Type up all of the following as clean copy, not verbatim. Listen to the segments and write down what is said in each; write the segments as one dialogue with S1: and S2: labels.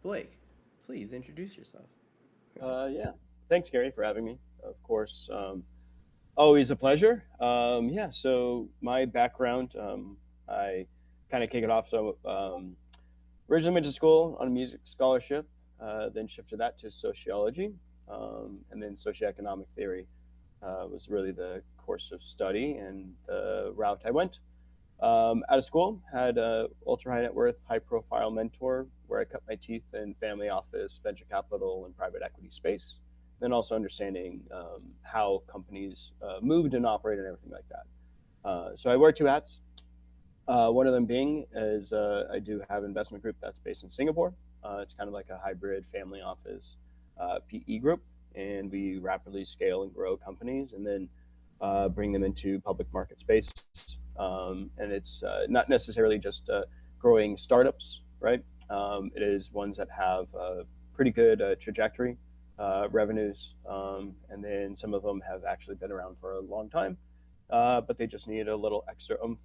S1: Blake, please introduce yourself.
S2: Yeah. Thanks, Gary, for having me. Of course, always a pleasure. Yeah. So my background, I kind of kick it off. So originally went to school on a music scholarship, then shifted that to sociology, and then socioeconomic theory was really the course of study and the route I went. Out of school, had a ultra high net worth, high profile mentor where I cut my teeth in family office, venture capital, and private equity space. Then also understanding how companies moved and operated and everything like that. So I wear two hats. One of them being is I do have an investment group that's based in Singapore. It's kind of like a hybrid family office PE group, and we rapidly scale and grow companies, and then bring them into public market space. And it's not necessarily just growing startups, right? It is ones that have a pretty good trajectory, revenues, and then some of them have actually been around for a long time, but they just need a little extra oomph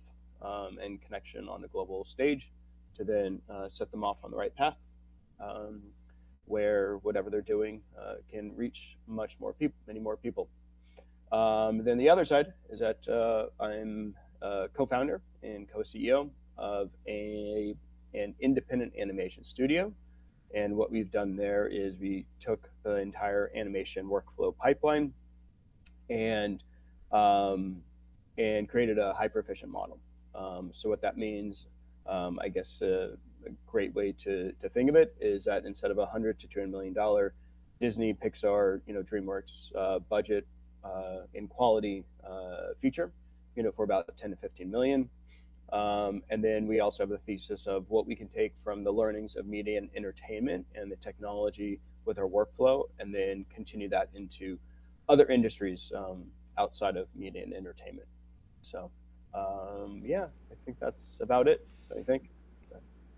S2: and connection on the global stage to then set them off on the right path, um, where whatever they're doing can reach much more people, many more people. Then the other side is that I'm a co-founder and co-CEO of an independent animation studio. And what we've done there is we took the entire animation workflow pipeline and um, and created a hyper efficient model. So what that means, I guess, a great way to think of it is that instead of $100 to $200 million Disney, Pixar, DreamWorks budget in quality feature, for about 10 to 15 million. And then we also have the thesis of what we can take from the learnings of media and entertainment and the technology with our workflow, and then continue that into other industries outside of media and entertainment. So, yeah, I think that's about it. What do you think? So,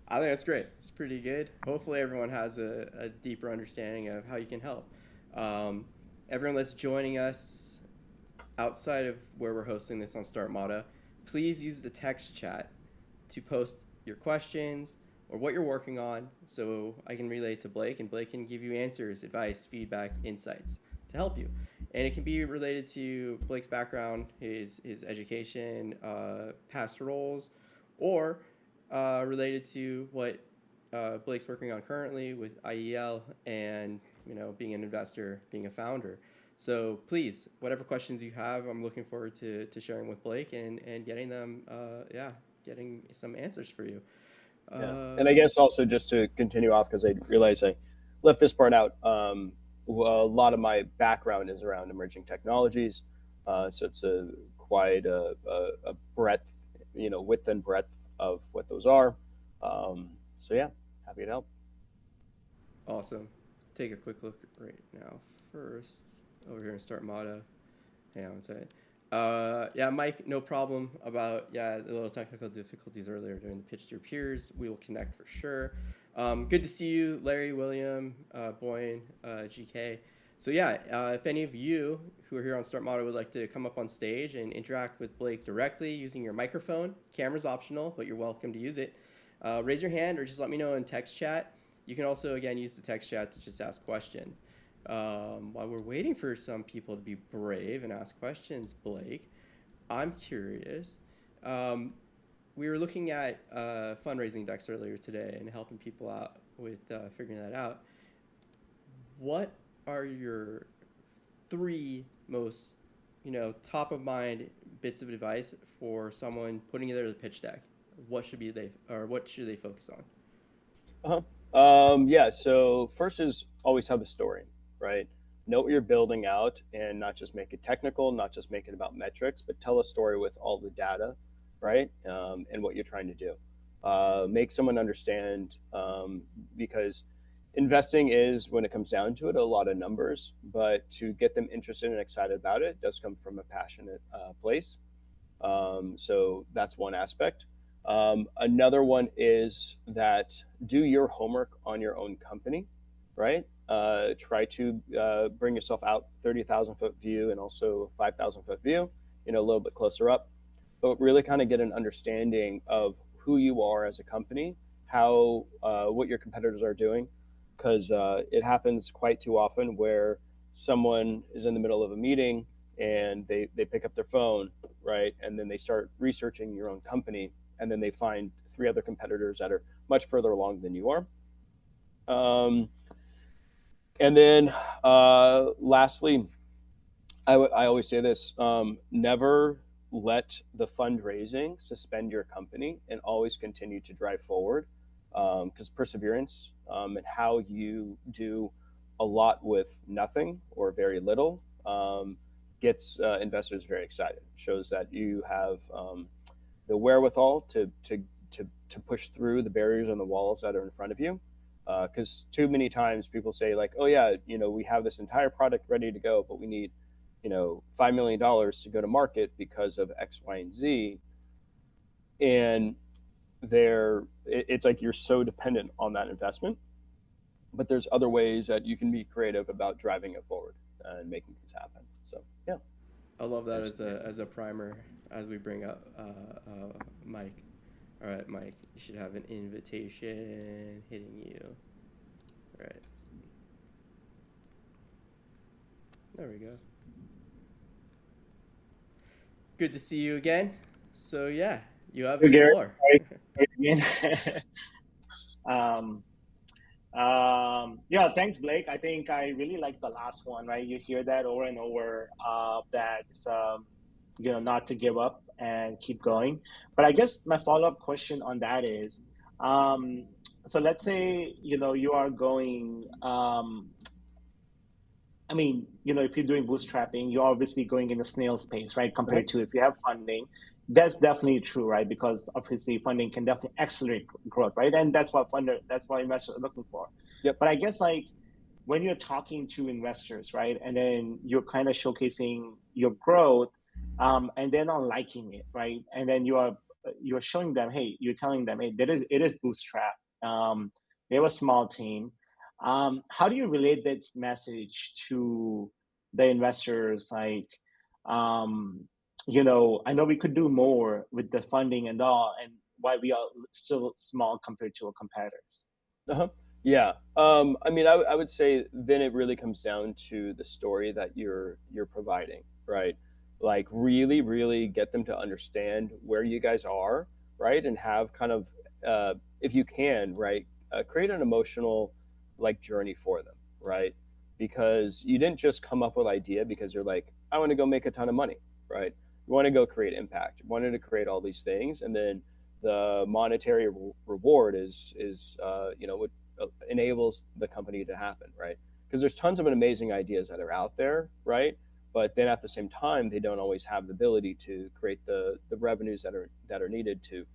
S1: I think that's great. It's pretty good. Hopefully, everyone has a deeper understanding of how you can help. Um, Everyone that's joining us outside of where we're hosting this on Start Mata, please use the text chat to post your questions or what you're working on so I can relay it to Blake and Blake can give you answers, advice, feedback, insights to help you. And it can be related to Blake's background, his education, past roles, or related to what Blake's working on currently with IEL and being an investor, being a founder. So please, whatever questions you have, I'm looking forward to sharing with Blake and getting them, getting some answers for you.
S2: yeah, and I
S1: Uh,
S2: guess also just to continue off because I realize I left this part out. A lot of my background is around emerging technologies, so it's a quite a breadth, width and breadth of what those are. So yeah, happy to help.
S1: awesome. Let's take a quick look right now. First, over here in Start Mata. Hang on one second. Yeah, Mike, no problem about the little technical difficulties earlier during the pitch to your peers. We will connect for sure. Good to see you, Larry, William, Boyne, GK. So if any of you who are here on Start Motto would like to come up on stage and interact with Blake directly using your microphone, camera's optional, but you're welcome to use it. Raise your hand or just let me know in text chat. You can also again use the text chat to just ask questions. While we're waiting for some people to be brave and ask questions, Blake, I'm curious. Um, we were looking at fundraising decks earlier today and helping people out with figuring that out. What are your three most, top of mind bits of advice for someone putting together the pitch deck? What should they focus on?
S2: Uh-huh. Yeah. So first is always have the story, right? Know what you're building out, and not just make it technical, not just make it about metrics, but tell a story with all the data, right? And what you're trying to do. Make someone understand, because investing is, when it comes down to it, a lot of numbers, but to get them interested and excited about it does come from a passionate place. So that's one aspect. Another one is that do your homework on your own company, right? Try to bring yourself out 30,000 foot view and also 5,000 foot view, a little bit closer up, but really kind of get an understanding of who you are as a company, how what your competitors are doing, because it happens quite too often where someone is in the middle of a meeting and they pick up their phone, right? And then they start researching your own company, and then they find three other competitors that are much further along than you are. Um, and then lastly, I always say this: never let the fundraising suspend your company, and always continue to drive forward. Because perseverance and how you do a lot with nothing or very little gets investors very excited. Shows that you have the wherewithal to push through the barriers and the walls that are in front of you. Because too many times people say like, oh yeah, we have this entire product ready to go, but we need $5 million to go to market because of X, Y, and Z. And it's like you're so dependent on that investment. But there's other ways that you can be creative about driving it forward and making things happen. So yeah,
S1: I love that
S2: there's
S1: as a primer as we bring up Mike. All right, Mike, you should have an invitation hitting you. All right, there we go. Good to see you again. So yeah, you have the
S3: Gary.
S1: floor.
S3: Again. um, yeah, thanks, Blake. I think I really like the last one, right? You hear that over and over, that not to give up and keep going. But I guess my follow-up question on that is, um, so let's say, you are going, I mean, if you're doing bootstrapping, you're obviously going in a snail's pace, right?
S2: uh-huh.
S3: Compared to if you have funding. That's definitely true, right? Because obviously funding can definitely accelerate growth, right? And that's what investors are looking for.
S2: Yep.
S3: But I guess like when you're talking to investors, right? And then you're kind of showcasing your growth, and they're not liking it, right? And then you're showing them, hey, you're telling them, hey, it is bootstrap. They have a small team. How do you relate this message to the investors? Like, I know we could do more with the funding and all, and why we are still small compared to our competitors.
S2: Uh-huh. Yeah. I mean, I would say then it really comes down to the story that you're providing, right? Like really, really get them to understand where you guys are, right? And have kind of, if you can, right, create an emotional like journey for them, right? Because you didn't just come up with idea because you're like, I want to go make a ton of money, right? You want to go create impact. You wanted to create all these things, and then the monetary reward is what enables the company to happen, right? Because there's tons of amazing ideas that are out there, right? But then at the same time, they don't always have the ability to create the revenues that are needed to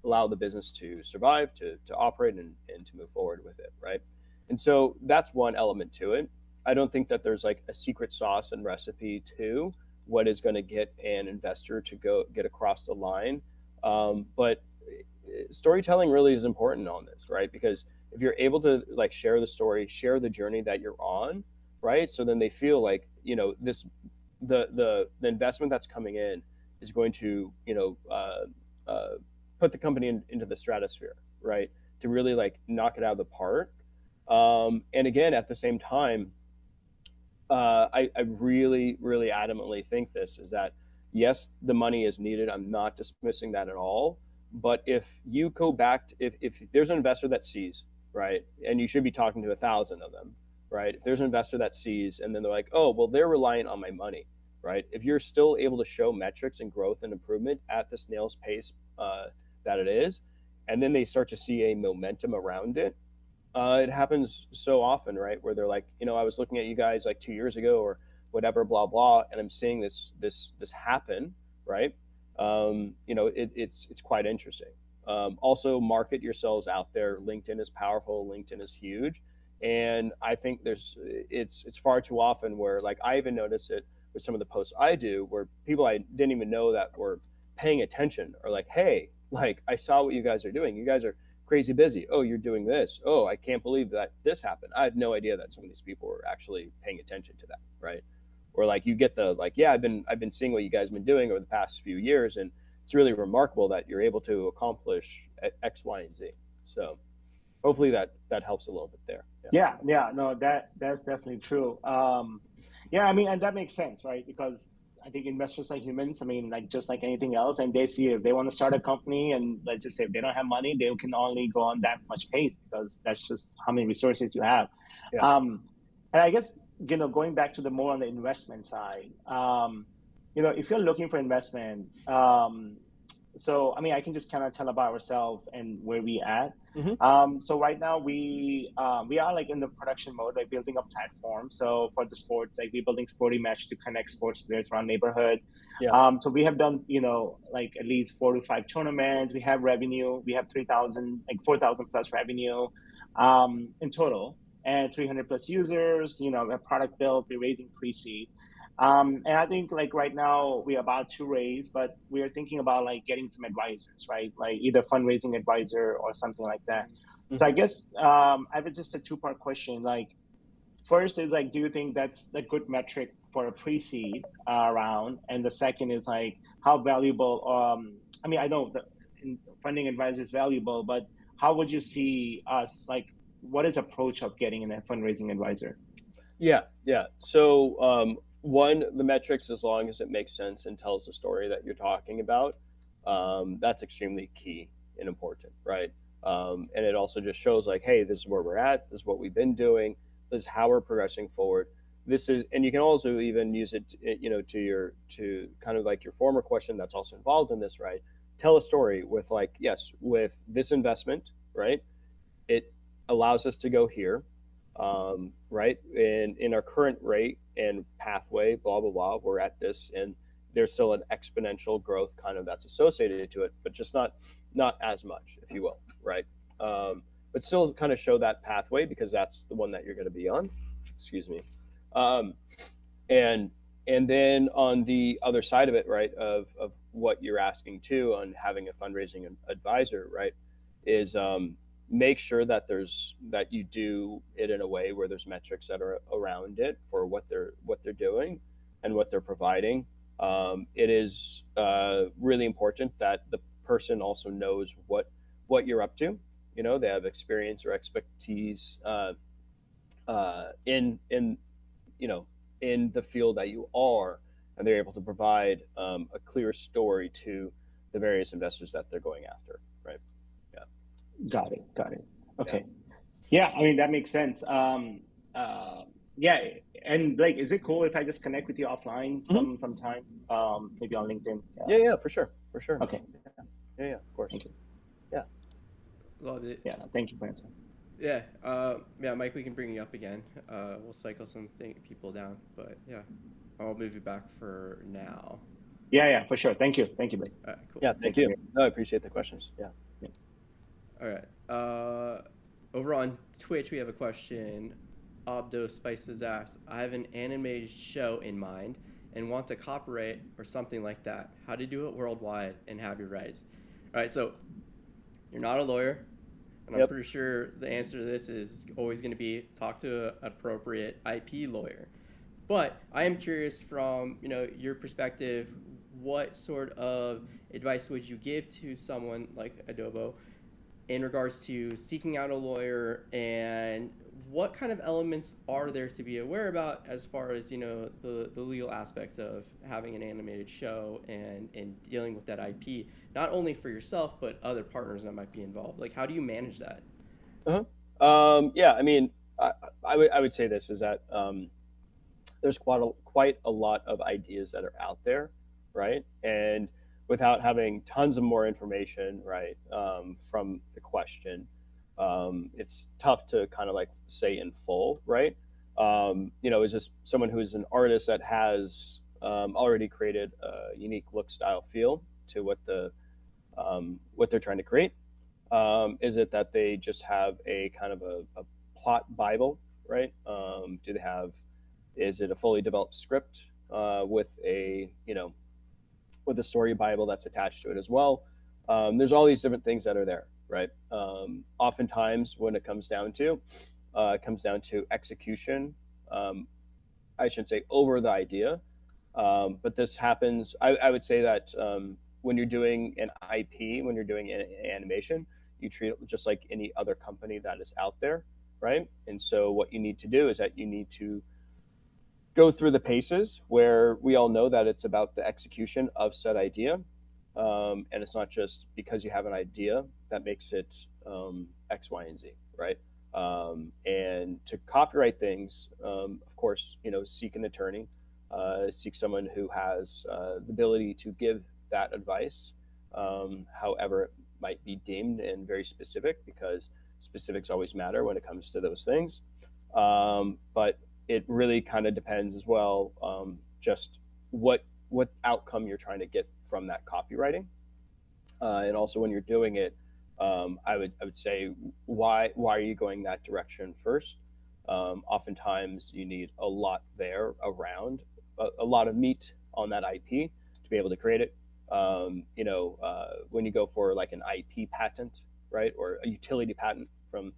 S2: allow the business to survive, to operate, and to move forward with it, right? And so that's one element to it. I don't think that there's like a secret sauce and recipe to what is going to get an investor to go get across the line. But storytelling really is important on this, right? Because if you're able to like share the story, share the journey that you're on, right? So then they feel like this the investment that's coming in is going to put the company into the stratosphere, right? To really like knock it out of the park. And again, at the same time, I really, really adamantly think this is that yes, the money is needed. I'm not dismissing that at all. But if you go back, if there's an investor that sees, right, and you should be talking to 1,000 of them, right? If there's an investor that sees and then they're like, oh, well, they're reliant on my money, right? If you're still able to show metrics and growth and improvement at the snail's pace that it is, and then they start to see a momentum around it, it happens so often, right? Where they're like, I was looking at you guys like 2 years ago or whatever, blah blah, and I'm seeing this happen, right? It's quite interesting. Also, market yourselves out there. LinkedIn is powerful. LinkedIn is huge, and I think it's far too often where like I even notice it with some of the posts I do where people I didn't even know that were paying attention are like, hey, like I saw what you guys are doing. You guys are crazy busy. Oh, you're doing this. Oh, I can't believe that this happened. I had no idea that some of these people were actually paying attention to that, right? Or like you get the like, yeah, I've been seeing what you guys have been doing over the past few years, and it's really remarkable that you're able to accomplish X, Y, and Z. So hopefully that helps a little bit there. Yeah.
S3: Yeah, no, that's definitely true. Yeah, I mean, and that makes sense, right? Because I think investors are humans. I mean, like just like anything else, and they see if they want to start a company, and let's just say if they don't have money, they can only go on that much pace because that's just how many resources you have.
S2: Yeah.
S3: Um, and I guess going back to the more on the investment side, if you're looking for investment, so I mean, I can just kind of tell about ourselves and where we at.
S2: Mm-hmm.
S3: So right now we are like in the production mode, like building a platform. So for the sports, like we're building Sporty Match to connect sports players around neighborhood.
S2: Yeah.
S3: So we have done, like at least 4 to 5 tournaments. We have revenue. We have 3,000, like 4,000 plus revenue, in total, and 300 plus users. A product built. We're raising pre-seed. And I think like right now we're about to raise, but we are thinking about like getting some advisors, right? Like either fundraising advisor or something like that. So I
S2: Mm-hmm.
S3: guess I have just a two-part question. Like first is like, do you think that's a good metric for a pre-seed round? And the second is like, how valuable? I mean, I know the funding advisor is valuable, but how would you see us like? What is approach of getting a fundraising advisor?
S2: Yeah. So one, the metrics, as long as it makes sense and tells the story that you're talking about, that's extremely key and important, right? And it also just shows like, hey, this is where we're at. This is what we've been doing. This is how we're progressing forward. This is, and you can also even use it, to kind of like your former question that's also involved in this, right? Tell a story with like, yes, with this investment, right? It allows us to go here, right? In our current rate and pathway, blah blah blah, we're at this, and there's still an exponential growth kind of that's associated to it, but just not as much, if you will, right? But still kind of show that pathway because that's the one that you're going to be on. Excuse me. Um, and and then on the other side of it, right, of what you're asking too on having a fundraising advisor, right, is make sure that you do it in a way where there's metrics that are around it for what they're doing and what they're providing. It is really important that the person also knows what you're up to. They have experience or expertise in you know in the field that you are, and they're able to provide a clear story to the various investors that they're going after, right? Yeah.
S3: Got it. Got it.
S2: Yeah.
S3: Okay. Yeah, I mean that makes sense. Yeah, and like, is it cool if I just connect with you offline
S2: Mhm.
S3: sometime? Maybe on LinkedIn.
S2: Yeah, for sure, for sure.
S3: Okay.
S2: Yeah, of course.
S3: Thank you.
S2: Yeah.
S1: Love it.
S3: Yeah, thank you for answering.
S1: Yeah. Yeah, Mike, we can bring you up again. We'll cycle some people down, but yeah, I'll move you back for now.
S3: Yeah, for sure. Thank you, Blake.
S1: All right, cool.
S2: Yeah, thank you. No, I appreciate the questions. Yeah.
S3: Yeah.
S1: All right. Over on Twitch, we have a question. Obdo Spices asks, I have an animated show in mind and want to copyright or something like that. How to do it worldwide and have your rights. All right, so you're not a lawyer, and I'm
S2: Yep.
S1: pretty sure the answer to this is always going to be talk to an appropriate IP lawyer. But I am curious from your perspective, what sort of advice would you give to someone like Adobo in regards to seeking out a lawyer, and what kind of elements are there to be aware about as far as the legal aspects of having an animated show and dealing with that IP, not only for yourself but other partners that might be involved? Like, how do you manage that?
S2: Yeah, I mean, I would say this is that there's quite a lot of ideas that are out there, right? And without having tons of more information, right, from the question, it's tough to kind of like say in full, right? Is this someone who's an artist that has already created a unique look, style, feel to what they're trying to create? Is it that they just have a kind of a plot Bible, right? Do they have? Is it a fully developed script with a story Bible that's attached to it as well? There's all these different things that are there, right? Oftentimes, when it comes down to execution. I should say over the idea, but this happens. I would say that when you're doing an IP, when you're doing an animation, you treat it just like any other company that is out there. right? And so what you need to do is that you need to go through the paces where we all know that it's about the execution of said idea. And it's not just because you have an idea that makes it X, Y, and Z, right? And to copyright things, of course, seek an attorney, seek someone who has the ability to give that advice, however it might be deemed, and very specific, because specifics always matter when it comes to those things. But it really kind of depends as well, just what outcome you're trying to get from that copywriting, and also when you're doing it, I would say why are you going that direction first? Oftentimes you need a lot there around a lot of meat on that IP to be able to create it. When you go for like an IP patent, right, or a utility patent from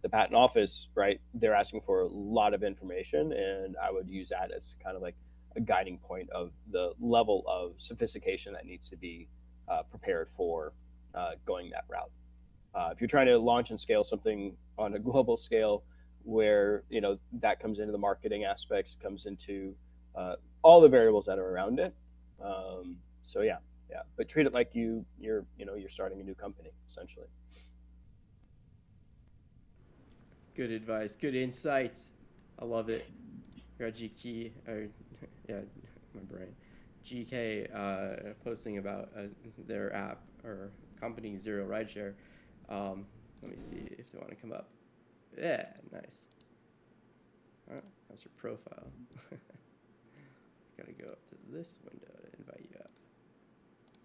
S2: the patent office, right, they're asking for a lot of information, and I would use that as kind of like a guiding point of the level of sophistication that needs to be prepared for going that route. If you're trying to launch and scale something on a global scale, where that comes into the marketing aspects, comes into all the variables that are around it. So yeah, yeah, but treat it like you're starting a new company essentially.
S1: Good advice. Good insights. I love it. Got GK, or yeah, my brain. GK posting about their app or company Zero Rideshare. Let me see if they want to come up. Yeah, nice. Oh, that's your profile. Gotta go up to this window to invite you up.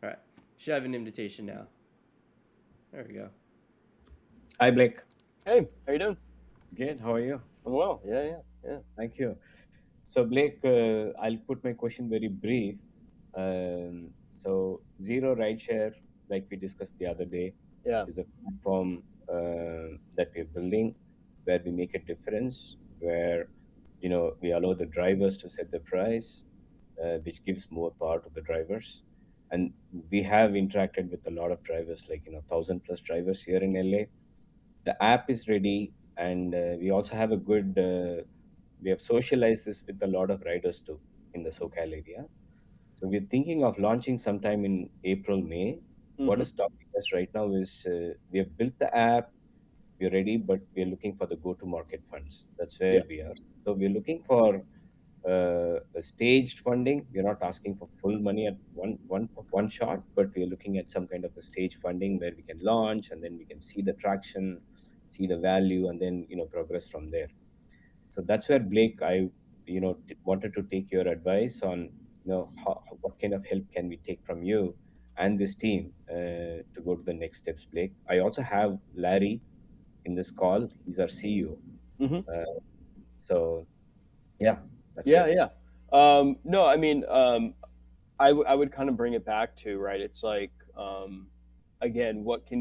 S1: All right, should have an invitation now. There we go.
S4: Hi, Blake.
S2: Hey, how you doing?
S4: Good. How are you?
S2: I'm well. Yeah, yeah.
S4: Thank you. So, Blake, I'll put my question very brief. So, Zero Rideshare, like we discussed the other day,
S2: Yeah.
S4: is a platform that we're building where we make a difference, where we allow the drivers to set the price, which gives more power to the drivers. And we have interacted with a lot of drivers, like 1,000 plus drivers here in LA. The app is ready, and we also have a good we have socialized this with a lot of riders too in the SoCal area. So we're thinking of launching sometime in April, May. What
S2: Mm-hmm.
S4: is stopping us right now is we have built the app, we're ready, but we're looking for the go-to-market funds. That's
S2: Yeah.
S4: where we are. So we're looking for a staged funding. We're not asking for full money at one shot, but we're looking at some kind of a stage funding where we can launch, and then we can see the traction, see the value, and then progress from there. So that's where, Blake, I wanted to take your advice on what kind of help can we take from you and this team to go to the next steps, Blake. I also have Larry in this call. He's our CEO.
S2: Mm-hmm.
S4: So yeah, that's
S2: Yeah,
S4: where.
S2: yeah. No, I mean, I would kind of bring it back to, right. It's like, again, what can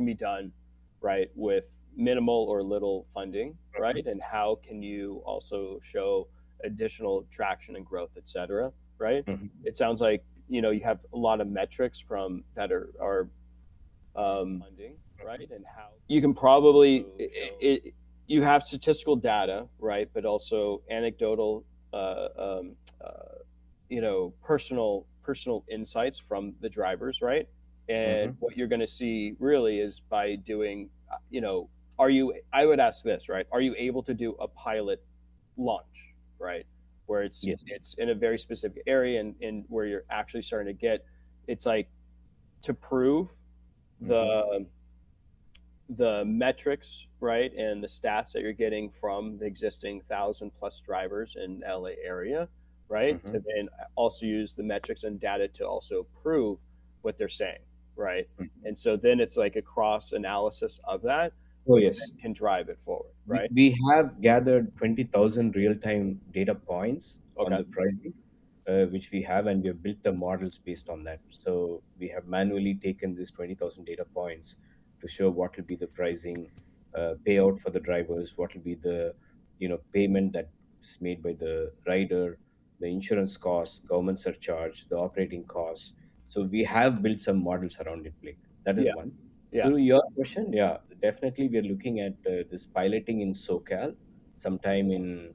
S2: be done, right, with minimal or little funding, right, and how can you also show additional traction and growth, etc. Right.
S4: Mhm.
S2: It sounds like you have a lot of metrics from that are funding, right, and how you can probably you have statistical data, right, but also anecdotal, uh, um, uh, personal insights from the drivers, right? And
S4: Mhm.
S2: what you're going to see really is by doing, are you? I would ask this, right? Are you able to do a pilot launch, right, where
S4: Yes.
S2: it's in a very specific area, and where you're actually starting to get, it's like, to prove
S4: Mhm.
S2: the the metrics, right, and the stats that you're getting from the existing 1,000 plus drivers in LA area, right, to
S4: Mhm.
S2: then also use the metrics and data to also prove what they're saying, right,
S4: Mhm.
S2: and so then it's like a cross analysis of that,
S4: Oh,
S2: which
S4: yes.
S2: then can drive it forward, right?
S4: We have gathered 20,000 real-time data points on
S2: Okay.
S4: the pricing, which we have, and we have built the models based on that. So we have manually taken these 20,000 data points to show what will be the pricing, payout for the drivers, what will be the payment that's made by the rider, the insurance costs, government surcharge, the operating costs. So we have built some models around it, Blake. That is
S2: Yeah.
S4: one.
S2: Yeah.
S4: To your question, yeah, definitely we are looking at this piloting in SoCal sometime in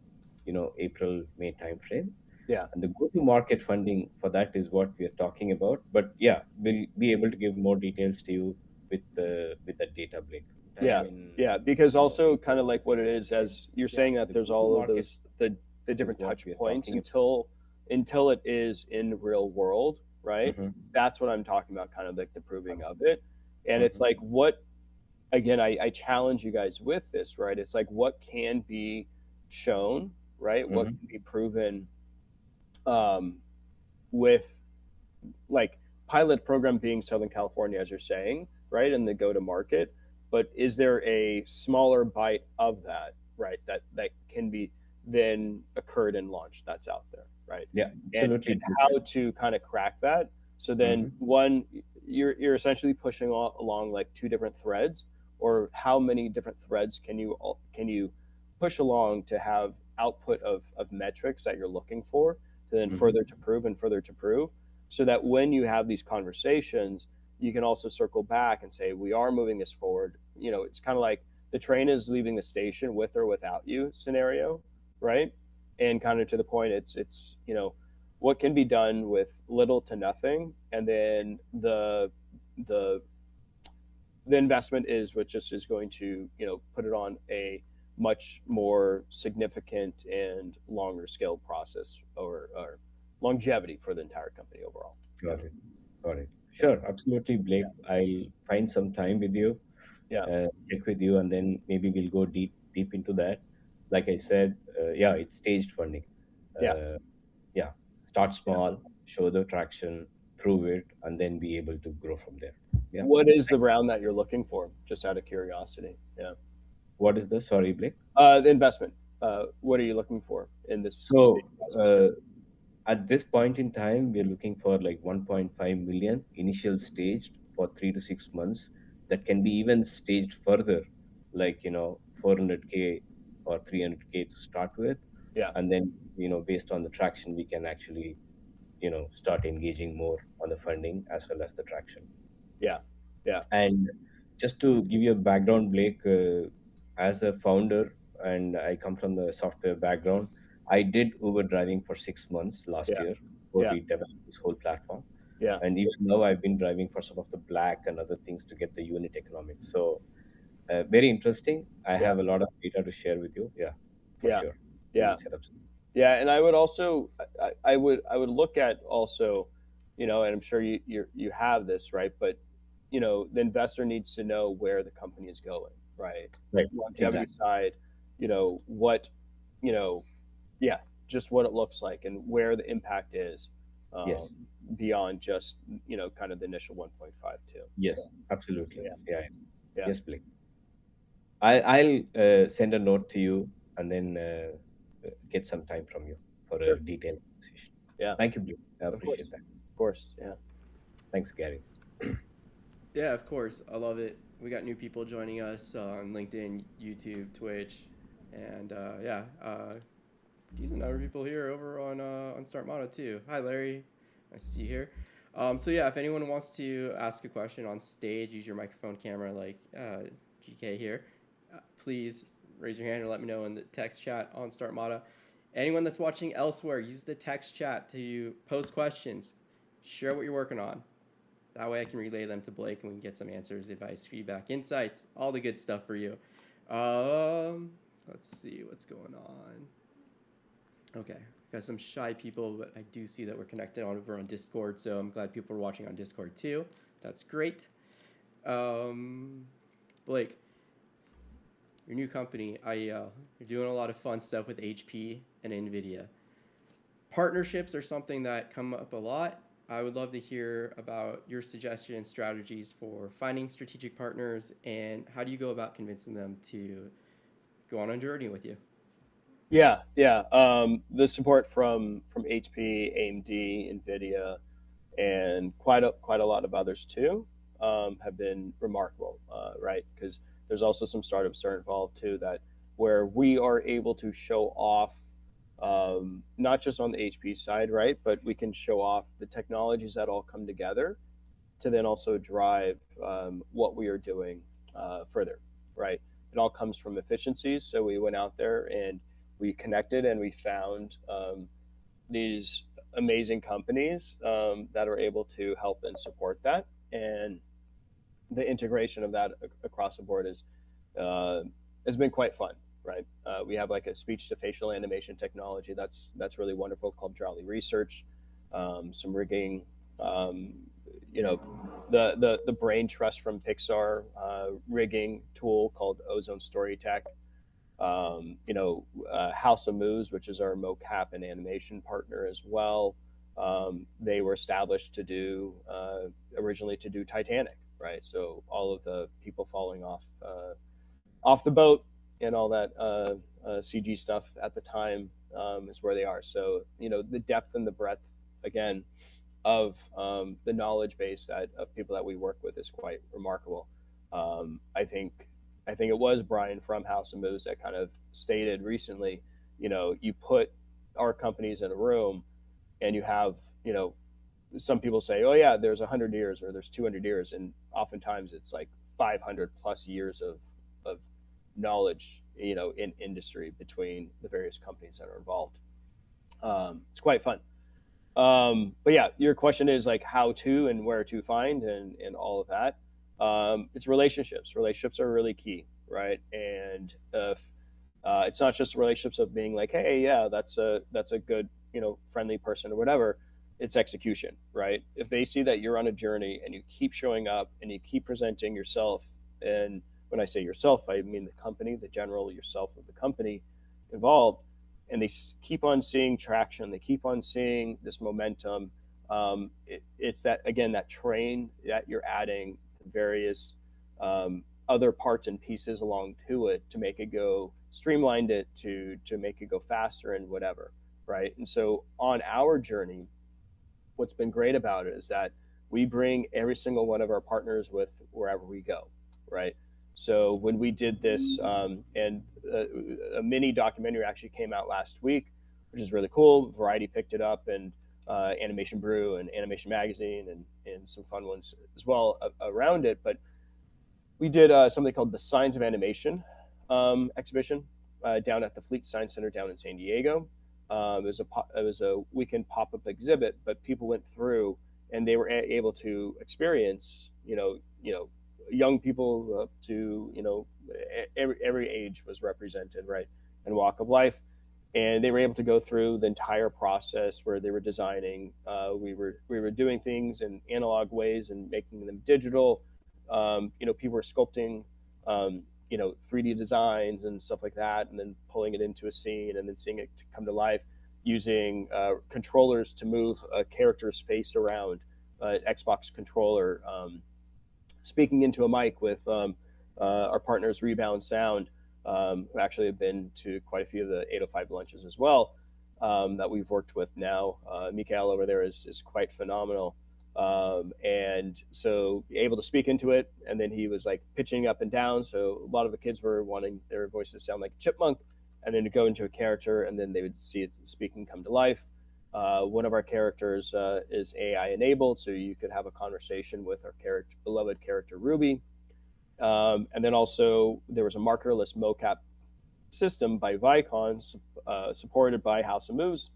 S4: April May timeframe,
S2: Yeah.
S4: and the go-to-market funding for that is what we are talking about. But yeah, we'll be able to give more details to you with that data, Blake. Time
S2: Yeah.
S4: in
S2: Yeah. Because also kind of
S4: April,
S2: like what it is,
S4: right?
S2: as you're
S4: Yeah,
S2: saying that
S4: the
S2: there's all of
S4: go-to-market
S2: those the
S4: is
S2: different
S4: what
S2: touch
S4: we are
S2: points
S4: talking
S2: until it is in real world, right?
S4: about. Hmm.
S2: That's what I'm talking about, kind of like the proving of it. And it's
S4: Hmm.
S2: like what again, I challenge you guys with this, right? It's like what can be shown, right? What
S4: Hmm.
S2: can be proven um, with like pilot program being Southern California, as you're saying, right? And the go to market. But is there a smaller bite of that, right? That can be then occurred and launched that's out there, right?
S4: Yeah,
S2: And
S4: absolutely.
S2: how to kind of crack that. So then
S4: Hmm.
S2: one, you're essentially pushing along like two different threads, or how many different threads can you push along to have output of metrics that you're looking for to then
S4: Hmm.
S2: further to prove and further to prove, so that when you have these conversations, you can also circle back and say, we are moving this forward. It's kind of like the train is leaving the station with or without you scenario, right? And kind of to the point, it's what can be done with little to nothing, and then the the investment is what just is going to put it on a much more significant and longer scale process, or longevity for the entire company overall. Yeah.
S4: Got it. Got it.
S2: Yeah.
S4: Sure, absolutely, Blake. I'll find some time with you,
S2: Yeah.
S4: check with you, and then maybe we'll go deep into that. Like I said, yeah, it's staged funding.
S2: Yeah.
S4: Uh, yeah, start
S2: Yeah.
S4: small, show the traction, prove it, and then be able to grow from there. Yeah.
S2: What is the round that you're looking for? Just out of curiosity. Yeah.
S4: What is the sorry, Blake?
S2: The investment. What are you looking for in this stage
S4: So
S2: process? Yeah.
S4: uh, at this point in time, we're looking for like 1.5 million initial staged for 3 to 6 months. That can be even staged further, like 400K or 300K to start with,
S2: Yeah.
S4: and then based on the traction, we can actually start engaging more on the funding as well as the traction.
S2: Yeah. Yeah.
S4: And just to give you a background, Blake, as a founder, and I come from the software background, I did Uber driving for 6 months last
S2: Yeah.
S4: year before
S2: Yeah.
S4: we developed this whole platform.
S2: Yeah.
S4: And even now, I've been driving for some of the black and other things to get the unit economics. So, very interesting. I
S2: Yeah.
S4: have a lot of data to share with you. Yeah, for
S2: Yeah.
S4: sure. We
S2: Yeah.
S4: will set up.
S2: Yeah, and I would also, I would look at also, and I'm sure you have this, right? But the investor needs to know where the company is going, right?
S4: Right.
S2: Longevity
S4: Exactly.
S2: side, what, you know, yeah, just what it looks like and where the impact is, um,
S4: Yes.
S2: beyond just kind of the initial 1.52. So
S4: Yes. Absolutely.
S2: yeah,
S4: Yeah.
S2: yeah,
S4: Yes, Blake. I'll send a note to you and then get some time from you for
S2: sure,
S4: a detailed conversation.
S2: yeah,
S4: Thank you, Blue. I
S2: of course,
S4: appreciate that.
S2: of course, yeah,
S4: Thanks, Gary.
S1: Yeah, of course. I love it. We got new people joining us on LinkedIn, YouTube, Twitch, and decent number of people here over on Start Mono too. Hi, Larry. Nice to see you here. So yeah, if anyone wants to ask a question on stage, use your microphone camera like GK here. Please raise your hand or let me know in the text chat on Start Mata. Anyone that's watching elsewhere, use the text chat to post questions. Share what you're working on. That way I can relay them to Blake and we can get some answers, advice, feedback, insights, all the good stuff for you. Let's see what's going on. Okay, got some shy people, but I do see that we're connected over on Discord, so I'm glad people are watching on Discord too. That's great. Blake, your new company, IEL, you're doing a lot of fun stuff with HP and NVIDIA. Partnerships are something that come up a lot. I would love to hear about your suggestions and strategies for finding strategic partners, and how do you go about convincing them to go on a journey with you?
S2: yeah, yeah. The support from HP, AMD, Nvidia, and quite a lot of others too, have been remarkable, right? Because there's also some startups that are involved too, that where we are able to show off, not just on the HP side, right? But we can show off the technologies that all come together to then also drive what we are doing further, right? It all comes from efficiencies. So we went out there and we connected and we found these amazing companies that are able to help and support that. And the integration of that across the board is has been quite fun, right? We have like a speech to facial animation technology that's really wonderful called Jolly Research. Some rigging, um, you know, the brain trust from Pixar rigging tool called Ozone Story Tech. House of Moves, which is our mocap and animation partner as well. They were established to do originally to do Titanic, right? So all of the people falling off the boat and all that CG stuff at the time is where they are. So the depth and the breadth again of the knowledge base of people that we work with is quite remarkable. I think it was Brian from House of Moves that kind of stated recently, you put our companies in a room and you have, some people say, oh yeah, there's 100 years or there's 200 years. And oftentimes it's like 500 plus years of knowledge, in industry between the various companies that are involved. It's quite fun. But yeah, your question is like how to and where to find and all of that. It's relationships. Relationships are really key, right? And if it's not just relationships of being like, hey, yeah, that's a good, friendly person or whatever. It's execution, right? If they see that you're on a journey and you keep showing up and you keep presenting yourself, and when I say yourself, I mean the company, the general yourself of the company involved, and they keep on seeing traction, they keep on seeing this momentum. It's that again, that train that you're adding various other parts and pieces along to it to make it go streamlined, it to make it go faster and whatever, right? And so on our journey, what's been great about it is that we bring every single one of our partners with wherever we go, right? So when we did this, and a mini documentary actually came out last week, which is really cool. Variety picked it up, and Animation Brew and Animation Magazine, and some fun ones as well around it. But we did something called the Signs of Animation exhibition down at the Fleet Science Center down in San Diego. It was a weekend pop up exhibit, but people went through and they were able to experience, young people up to every age was represented, right, and walk of life, and they were able to go through the entire process where they were designing. We were doing things in analog ways and making them digital. People were sculpting 3D designs and stuff like that, and then pulling it into a scene and then seeing it come to life using controllers to move a character's face around, Xbox controller, speaking into a mic with our partners Rebound Sound, who actually have been to quite a few of the 805 lunches as well, that we've worked with now. Mikael over there is quite phenomenal. And so able to speak into it, and then he was like pitching up and down, so a lot of the kids were wanting their voices to sound like a chipmunk, and then to go into a character, and then they would see it speaking come to life. One of our characters is AI enabled, so you could have a conversation with our beloved character Ruby. And then also there was a markerless mocap system by Vicon, supported by House of Moves,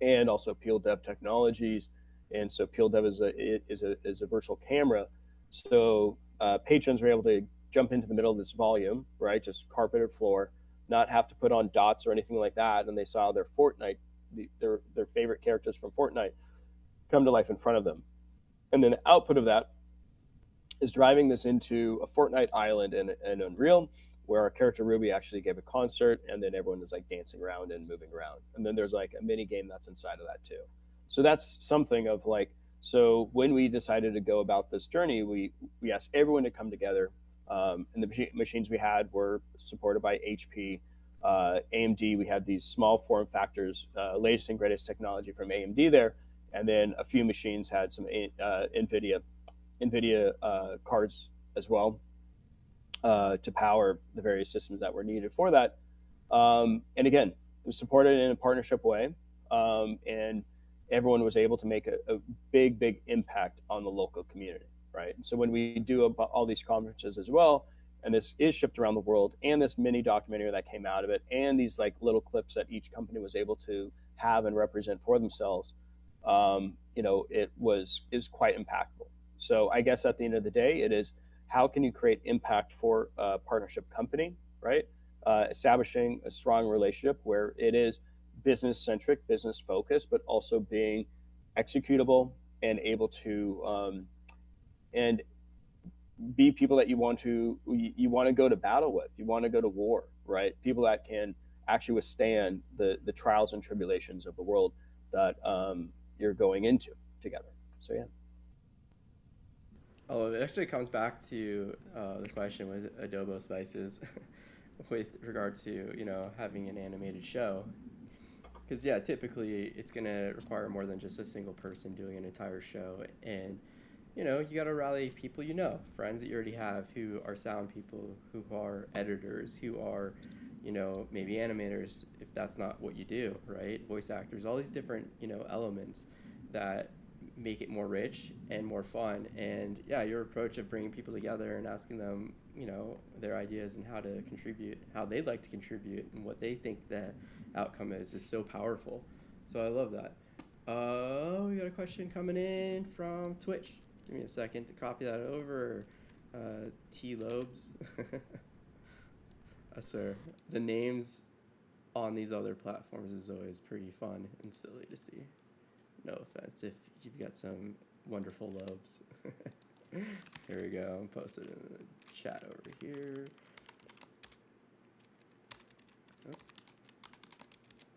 S2: and also Peel Dev Technologies. And so Peel Dev is a virtual camera. So patrons were able to jump into the middle of this volume, right? Just carpeted floor, not have to put on dots or anything like that. And they saw their Fortnite, their favorite characters from Fortnite come to life in front of them. And then the output of that is driving this into a Fortnite island in Unreal, where our character Ruby actually gave a concert, and then everyone is like dancing around and moving around. And then there's like a mini game that's inside of that too. So that's something of like, so when we decided to go about this journey, we asked everyone to come together. And the machines we had were supported by HP, AMD. We had these small form factors, latest and greatest technology from AMD there. And then a few machines had some NVIDIA cards as well to power the various systems that were needed for that. And again, it was supported in a partnership way. And everyone was able to make a big impact on the local community, right? And so when we do all these conferences as well, and this is shipped around the world, and this mini documentary that came out of it, and these like little clips that each company was able to have and represent for themselves, it is quite impactful. So I guess at the end of the day, it is how can you create impact for a partnership company, right? Establishing a strong relationship where it is business centric, business focused, but also being executable and able to and be people that you want to go to battle with, you want to go to war, right? People that can actually withstand the trials and tribulations of the world that you're going into together. So yeah.
S1: Oh, it actually comes back to the question with adobo spices, with regard to having an animated show, because yeah, typically it's gonna require more than just a single person doing an entire show, and you got to rally people, friends that you already have, who are sound people, who are editors, who are maybe animators, if that's not what you do, right? Voice actors, all these different elements that make it more rich and more fun. And yeah, your approach of bringing people together and asking them their ideas and how to contribute, how they'd like to contribute, and what they think the outcome is so powerful. So I love that. We got a question coming in from Twitch. Give me a second to copy that over. T Lobes. Sir, the names on these other platforms is always pretty fun and silly to see. No offense if you've got some wonderful lobes. Here we go. I'm posting in the chat over here. Oops.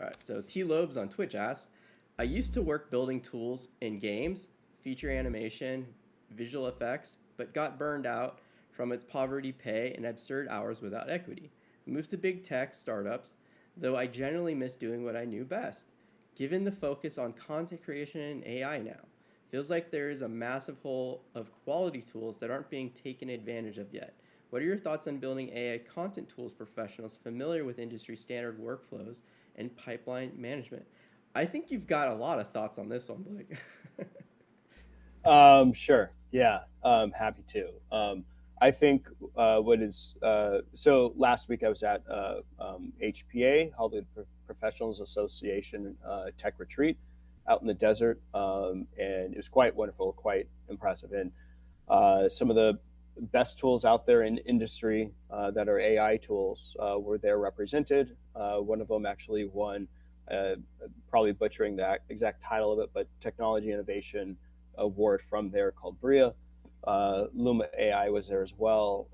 S1: Alright, so T Lobes on Twitch asks, I used to work building tools in games, feature animation, visual effects, but got burned out from its poverty pay and absurd hours without equity. Moved to big tech startups, though I generally miss doing what I knew best. Given the focus on content creation and AI now, feels like there is a massive hole of quality tools that aren't being taken advantage of yet. What are your thoughts on building AI content tools professionals familiar with industry standard workflows and pipeline management? I think you've got a lot of thoughts on this one, Blake.
S2: Sure. Yeah. Happy to. I think so last week I was at HPA, Hollywood Professionals Association tech retreat out in the desert, and it was quite wonderful, quite impressive. And some of the best tools out there in industry that are AI tools were there represented. One of them actually won, probably butchering the exact title of it, but Technology Innovation Award from there called Bria. Luma AI was there as well,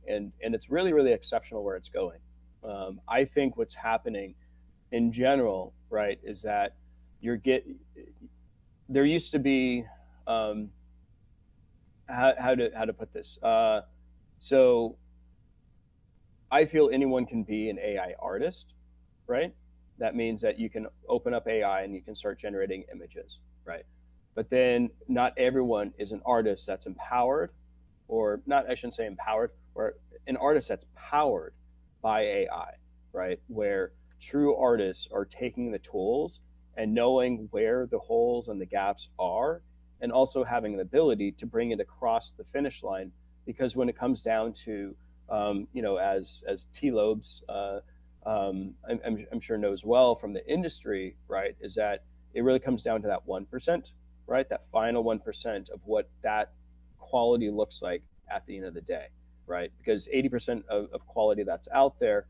S2: and it's really exceptional where it's going. I think what's happening in general, right, is that there used to be how to put this. So I feel anyone can be an AI artist, right? That means that you can open up AI and you can start generating images, right? But then not everyone is an artist that's empowered, or not, I shouldn't say empowered, or an artist that's powered by AI, right? Where true artists are taking the tools and knowing where the holes and the gaps are, and also having the ability to bring it across the finish line. Because when it comes down to, as T Lobes, I'm sure knows well from the industry, right, is that it really comes down to that 1%, right? That final 1% of what that quality looks like at the end of the day, right? Because 80% of quality that's out there,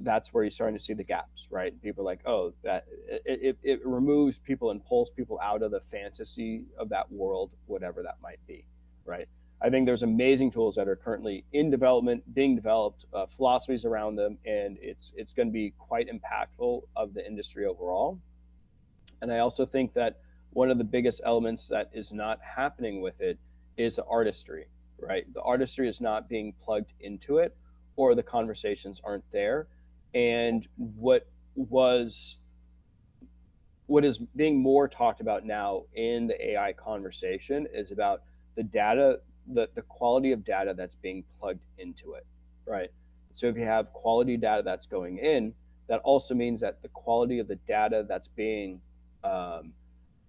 S2: that's where you're starting to see the gaps, right? People are like, oh, that it removes people and pulls people out of the fantasy of that world, whatever that might be, right? I think there's amazing tools that are currently in development, being developed, philosophies around them, and it's going to be quite impactful of the industry overall. And I also think that one of the biggest elements that is not happening with it is the artistry, right? The artistry is not being plugged into it, or the conversations aren't there. And what is being more talked about now in the AI conversation is about the data, the quality of data that's being plugged into it, right? So if you have quality data that's going in, that also means that the quality of the data that's being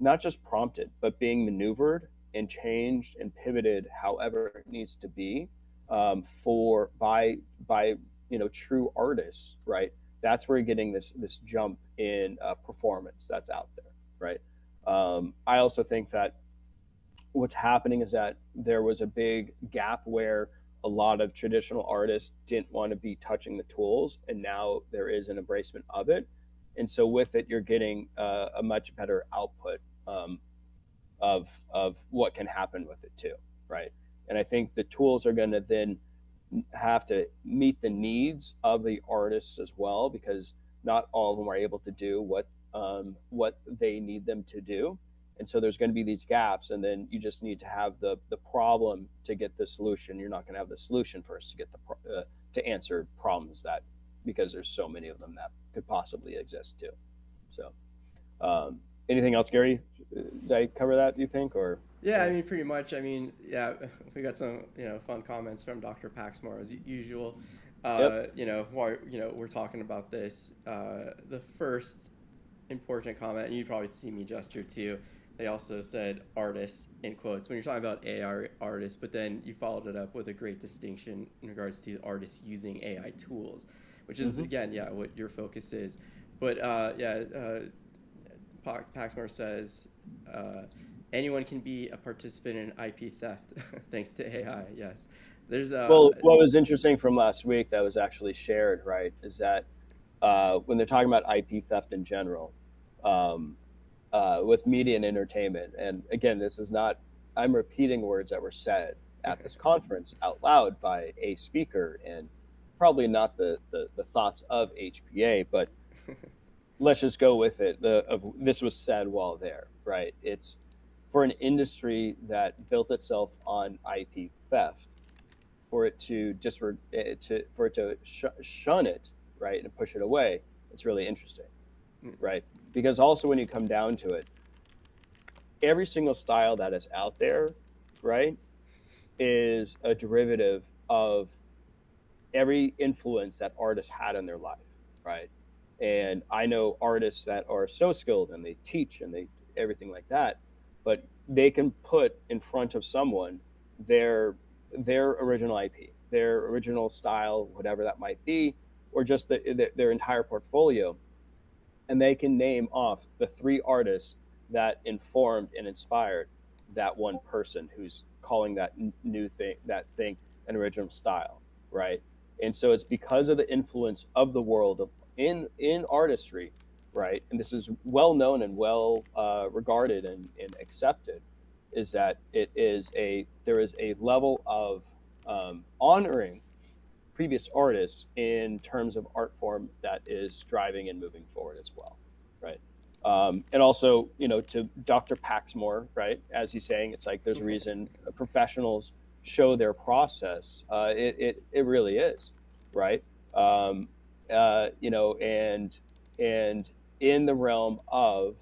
S2: not just prompted, but being maneuvered and changed and pivoted however it needs to be, for by true artists, right? That's where you're getting this jump in performance that's out there, right? I also think that what's happening is that there was a big gap where a lot of traditional artists didn't want to be touching the tools, and now there is an embracement of it. And so with it, you're getting a much better output, of what can happen with it too, right? And I think the tools are going to then have to meet the needs of the artists as well, because not all of them are able to do what they need them to do. And so there's going to be these gaps, and then you just need to have the problem to get the solution. You're not going to have the solution first to get to answer problems, that because there's so many of them that could possibly exist too. So anything else, Gary? Did I cover that, do you think? Or
S1: Yeah, I mean, pretty much. I mean, yeah, we got some, fun comments from Dr. Paxmore as usual.
S2: Yep.
S1: While we're talking about this, the first important comment, and you probably see me gesture too. They also said artists in quotes when you're talking about AI artists, but then you followed it up with a great distinction in regards to artists using AI tools, which is again, yeah, what your focus is. But Paxmore says anyone can be a participant in IP theft thanks to AI. Yes, there's
S2: well, what was interesting from last week that was actually shared, right, is that when they're talking about IP theft in general, with media and entertainment, and again, this is not, I'm repeating words that were said at this conference out loud by a speaker, and probably not the thoughts of HPA, but let's just go with it. This was said while there, right? It's for an industry that built itself on IP theft, for it to shun it, right, and push it away. It's really interesting, right? Because also when you come down to it, every single style that is out there, right, is a derivative of every influence that artists had in their life, right? And I know artists that are so skilled and they teach and they everything like that, but they can put in front of someone their original IP, their original style, whatever that might be, or just their entire portfolio, and they can name off the three artists that informed and inspired that one person who's calling that new thing, an original style, right? And so it's because of the influence of the world in artistry, right? And this is well known and well regarded and accepted, is that there is a level of honoring previous artists in terms of art form that is driving and moving forward as well, right? And also, to Dr. Paxmore, right, as he's saying, it's like there's a reason professionals show their process. It really is, right? And in the realm of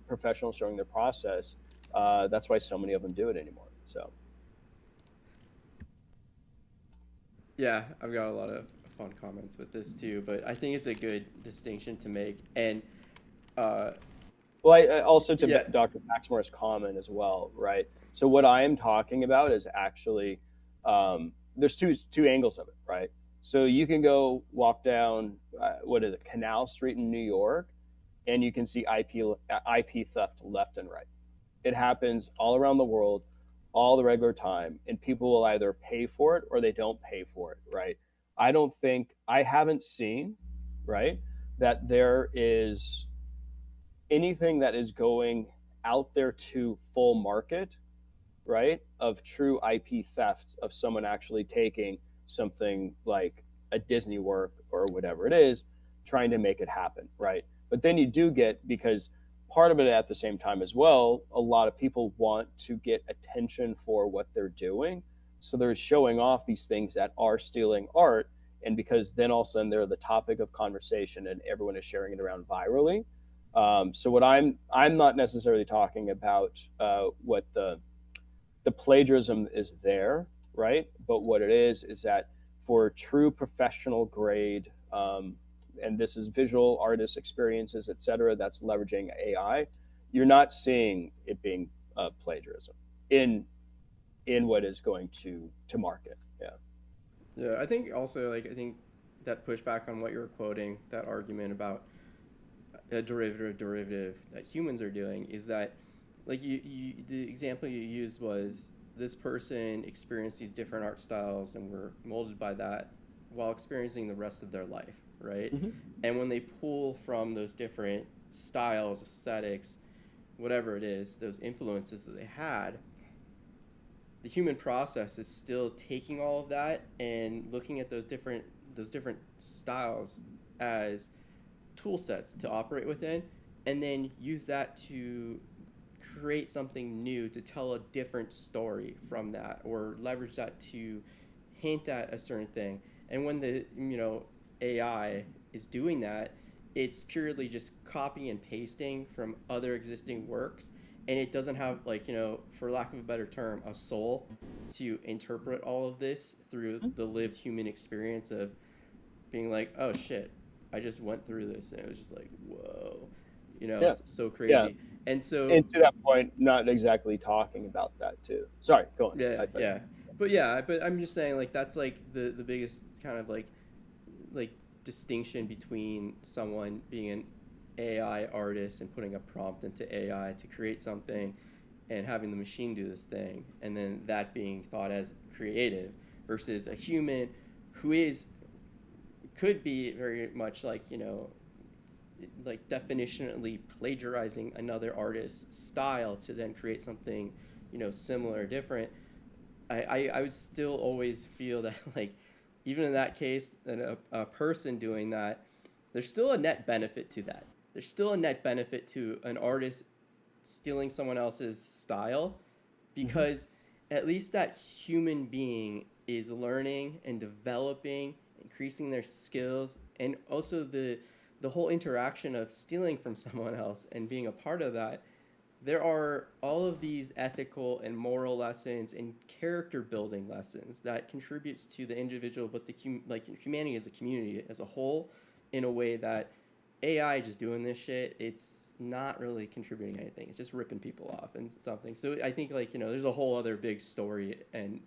S2: professionals showing their process, that's why so many of them do it anymore. So.
S1: Yeah, I've got a lot of fun comments with this too, but I think it's a good distinction to make. And
S2: well, I also to
S1: yeah.
S2: Dr. Paxmore's comment as well, right? So what I am talking about is actually there's two angles of it, right? So you can go walk down what is it, Canal Street in New York, and you can see IP theft left and right. It happens all around the world, all the regular time, and people will either pay for it or they don't pay for it, right? I haven't seen, right, that there is anything that is going out there to full market, right, of true IP theft, of someone actually taking something like a Disney work or whatever it is, trying to make it happen, right? But then you do get, because part of it at the same time as well, a lot of people want to get attention for what they're doing. So they're showing off these things that are stealing art. And because then all of a sudden they're the topic of conversation and everyone is sharing it around virally. So what I'm not necessarily talking about what the plagiarism is there, right? But what it is that for true professional grade, and this is visual artists experiences, et cetera, that's leveraging AI, you're not seeing it being plagiarism in what is going to market. Yeah.
S1: Yeah, I think also like I think that pushback on what you're quoting, that argument about a derivative that humans are doing is that like the example you used was this person experienced these different art styles and were molded by that while experiencing the rest of their life, right?
S2: Mm-hmm.
S1: And when they pull from those different styles, aesthetics, whatever it is, those influences that they had, the human process is still taking all of that and looking at those different styles as tool sets to operate within, and then use that to create something new to tell a different story from that, or leverage that to hint at a certain thing. And when the AI is doing that, it's purely just copy and pasting from other existing works, and it doesn't have, like, for lack of a better term, a soul to interpret all of this through the lived human experience of being like, oh shit, I just went through this and it was just like, whoa,
S2: Yeah.
S1: it's so
S2: Yeah.
S1: crazy. And so,
S2: And to that point, not exactly talking about that too. Sorry, go on.
S1: yeah,
S2: I thought.
S1: yeah. But I'm just saying, like, that's like the biggest kind of like distinction between someone being an AI artist and putting a prompt into AI to create something and having the machine do this thing, and then that being thought as creative, versus a human who is could be very much like, like definitionally plagiarizing another artist's style to then create something, similar or different. I would still always feel that, like, even in that case, that a person doing that, there's still a net benefit to that. There's still a net benefit to an artist stealing someone else's style,
S2: Mm-hmm.
S1: because at least that human being is learning and developing, increasing their skills, and also the whole interaction of stealing from someone else and being a part of that. There are all of these ethical and moral lessons and character building lessons that contributes to the individual, but like humanity as a community as a whole, in a way that AI just doing this shit, it's not really contributing anything. It's just ripping people off and something. So I think, like, there's a whole other big story and,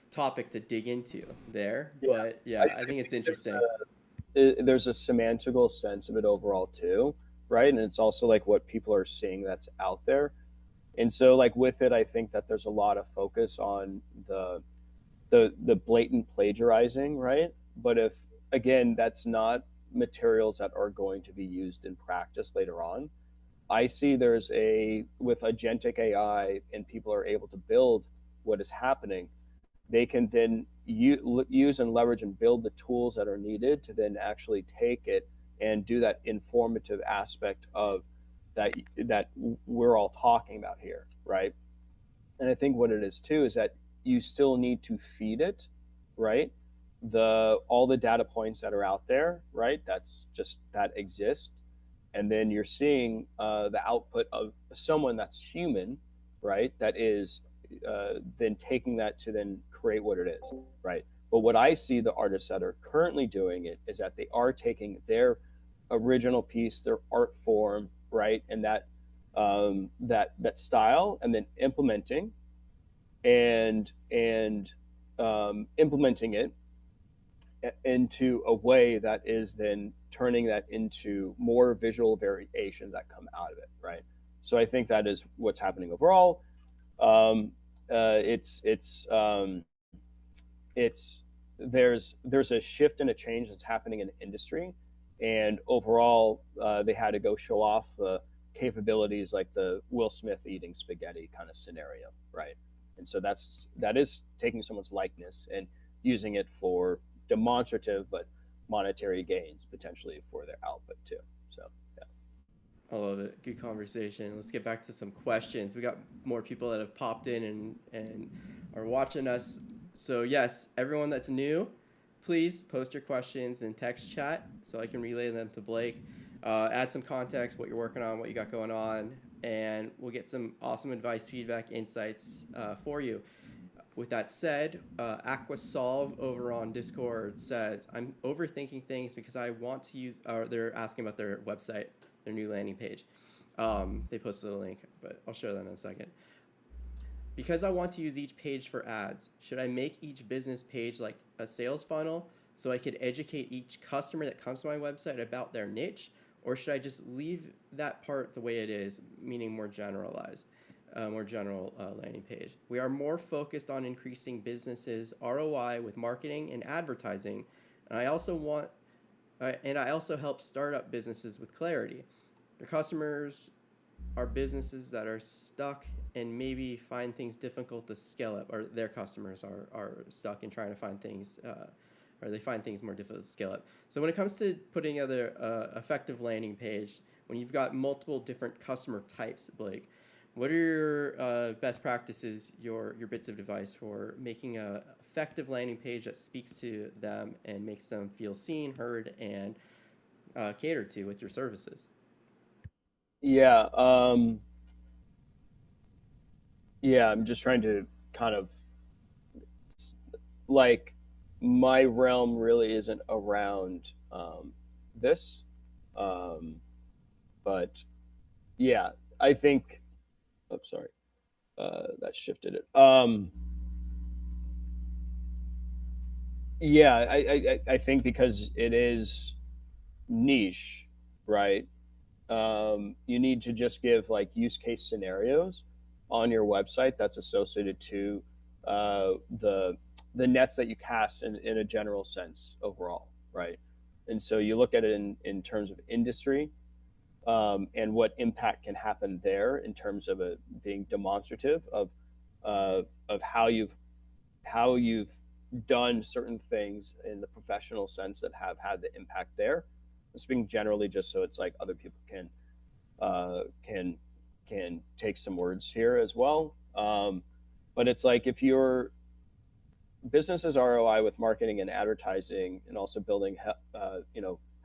S1: topic to dig into there.
S2: Yeah.
S1: But yeah, I
S2: I
S1: think
S2: think
S1: it's interesting.
S2: there's a semantical sense of it overall too, right? And it's also like what people are seeing that's out there. And so like with it, I think that there's a lot of focus on the blatant plagiarizing, right? But if again, that's not materials that are going to be used in practice later on. I see there's a with agentic AI and people are able to build what is happening, they can then use and leverage and build the tools that are needed to then actually take it and do that informative aspect of that we're all talking about here, right? And I think what it is too is that you still need to feed it, right? The all the data points that are out there, right? That's just that exist, and then you're seeing the output of someone that's human, right? That is then taking that to then create what it is, right? But what I see the artists that are currently doing it is that they are taking their original piece, their art form, right, and that style, and then implementing it into a way that is then turning that into more visual variations that come out of it, right? So I think that is what's happening overall. Um, it's there's a shift and a change that's happening in the industry, and overall they had to go show off the capabilities like the Will Smith eating spaghetti kind of scenario, right? And so that is taking someone's likeness and using it for demonstrative but monetary gains potentially for their output too. So yeah.
S1: I love it. Good conversation. Let's get back to some questions. We got more people that have popped in and are watching us. So yes, everyone that's new, please post your questions in text chat so I can relay them to Blake. Add some context, what you're working on, what you got going on, and we'll get some awesome advice, feedback, insights for you. With that said, Aquasolve over on Discord says, I'm overthinking things because I want to use, they're asking about their website, their new landing page. They posted a link, but I'll share that in a second. Because I want to use each page for ads, should I make each business page like a sales funnel so I could educate each customer that comes to my website about their niche? Or should I just leave that part the way it is, meaning more generalized, more general landing page? We are more focused on increasing businesses' ROI with marketing and advertising, and I also help startup businesses with clarity. Your customers are businesses that are stuck and maybe find things difficult to scale up, or their customers are stuck in trying to find things, or they find things more difficult to scale up. So when it comes to putting together a effective landing page, when you've got multiple different customer types, Blake, what are your best practices, your bits of advice for making a effective landing page that speaks to them and makes them feel seen, heard, and catered to with your services?
S2: Yeah. Yeah. I'm just trying to kind of like my realm really isn't around this. Um, but yeah, I think, oh, sorry, that shifted it. Yeah, I think because it is niche, right? You need to just give like use case scenarios on your website that's associated to the nets that you cast in a general sense overall, right? And so you look at it in terms of industry, and what impact can happen there in terms of it being demonstrative of how you've done certain things in the professional sense that have had the impact there. Speaking generally, just so it's like other people uh, can can take some words here as well. But it's like if your business's ROI with marketing and advertising, and also building,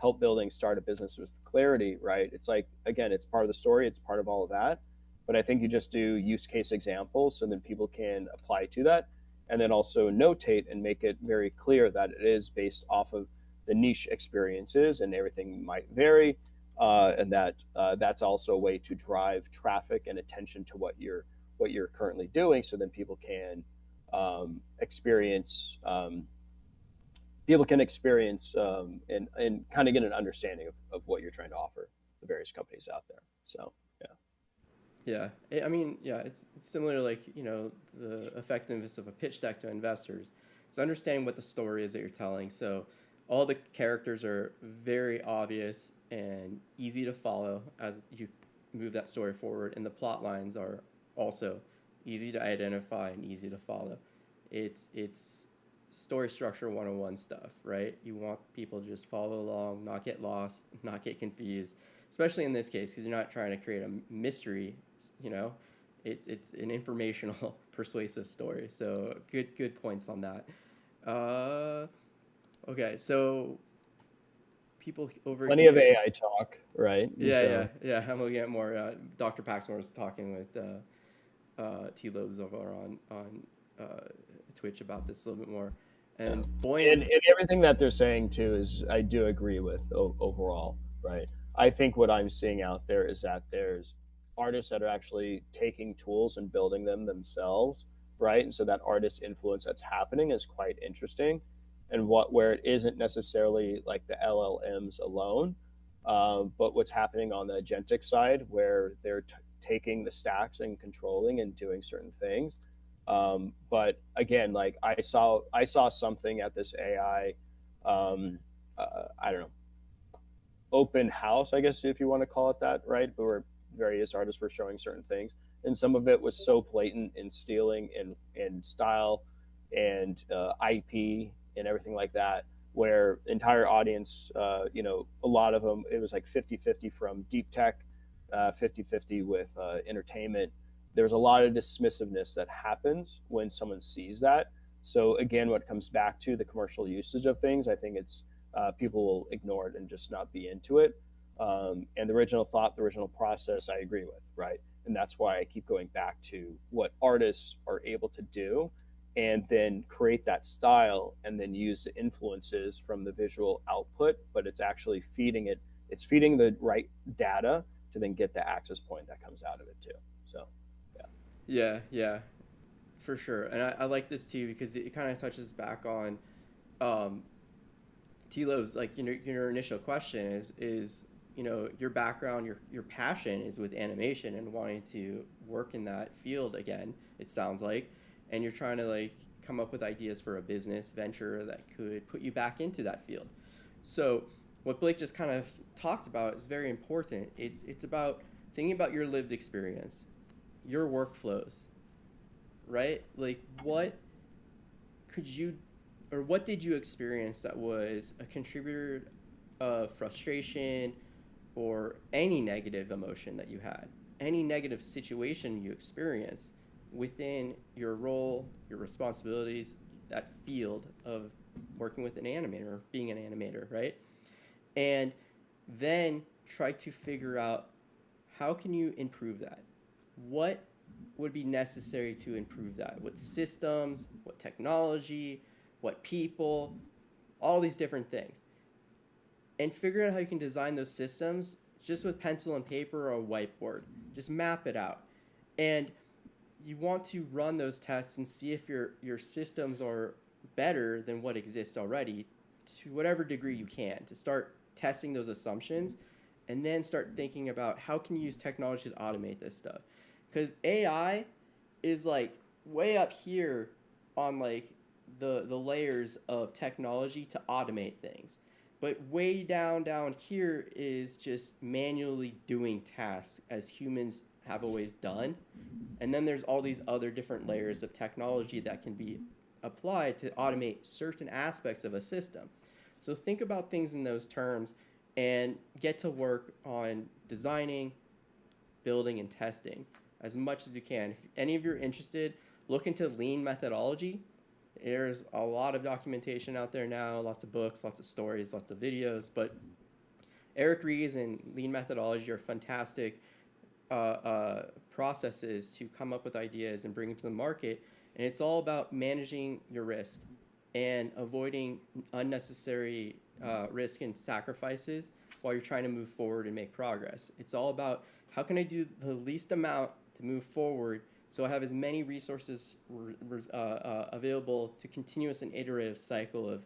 S2: help building start a business with clarity, right? It's like again, it's part of the story, it's part of all of that. But I think you just do use case examples so then people can apply to that, and then also notate and make it very clear that it is based off of the niche experiences, and everything might vary, and that that's also a way to drive traffic and attention to what you're currently doing, so then experience people can experience and kind of get an understanding of what you're trying to offer the various companies out there. So yeah.
S1: Yeah, I mean, yeah, it's similar to like the effectiveness of a pitch deck to investors. It's understanding what the story is that you're telling. So all the characters are very obvious and easy to follow as you move that story forward, and the plot lines are also easy to identify and easy to follow. It's story structure 101 stuff, right? You want people to just follow along, not get lost, not get confused, especially in this case because you're not trying to create a mystery. you know it's an informational persuasive story. So good points on that. Okay, so people over
S2: Plenty of
S1: here.
S2: AI talk, right?
S1: Yeah,
S2: So
S1: yeah. I'm looking at more. Dr. Paxmore was talking with T Lobes over on Twitch about this a little bit more.
S2: yeah.
S1: And boy,
S2: And everything that they're saying too is I do agree with overall, right? I think what I'm seeing out there is that there's artists that are actually taking tools and building them themselves, right? And so that artist influence that's happening is quite interesting, and where it isn't necessarily like the LLMs alone, but what's happening on the agentic side where they're taking the stacks and controlling and doing certain things. But again, like I saw something at this AI, I don't know, open house, I guess if you want to call it that, right? But where various artists were showing certain things, and some of it was so blatant in stealing and style and IP and everything like that, where entire audience, a lot of them, it was like 50-50 from deep tech, 50-50 with entertainment. There's a lot of dismissiveness that happens when someone sees that. So again, what comes back to the commercial usage of things, I think it's people will ignore it and just not be into it. And the original thought, the original process, I agree with, right? And that's why I keep going back to what artists are able to do, and then create that style, and then use the influences from the visual output. But it's actually feeding it. It's feeding the right data to then get the access point that comes out of it too. So yeah.
S1: Yeah, yeah, for sure. And I like this too because it kind of touches back on um, Tilo's like your initial question is your background, your passion is with animation and wanting to work in that field again. It sounds like, and you're trying to like come up with ideas for a business venture that could put you back into that field. So what Blake just kind of talked about is very important. It's about thinking about your lived experience, your workflows, right? Like what could you or what did you experience that was a contributor of frustration or any negative emotion that you had, any negative situation you experienced within your role, your responsibilities, that field of working with an animator, being an animator, right? And then try to figure out how can you improve that? What would be necessary to improve that? What systems, what technology, what people, all these different things. And figure out how you can design those systems just with pencil and paper or a whiteboard. Just map it out. And you want to run those tests and see if your systems are better than what exists already to whatever degree you can to start testing those assumptions and then start thinking about how can you use technology to automate this stuff because AI is like way up here on like the layers of technology to automate things, but way down here is just manually doing tasks as humans have always done. And then there's all these other different layers of technology that can be applied to automate certain aspects of a system. So think about things in those terms and get to work on designing, building, and testing as much as you can. If any of you are interested, look into lean methodology. There's a lot of documentation out there now, lots of books, lots of stories, lots of videos. But Eric Ries and lean methodology are fantastic processes to come up with ideas and bring them to the market. And it's all about managing your risk and avoiding unnecessary risk and sacrifices while you're trying to move forward and make progress. It's all about how can I do the least amount to move forward so I have as many resources available to continuous and iterative cycle of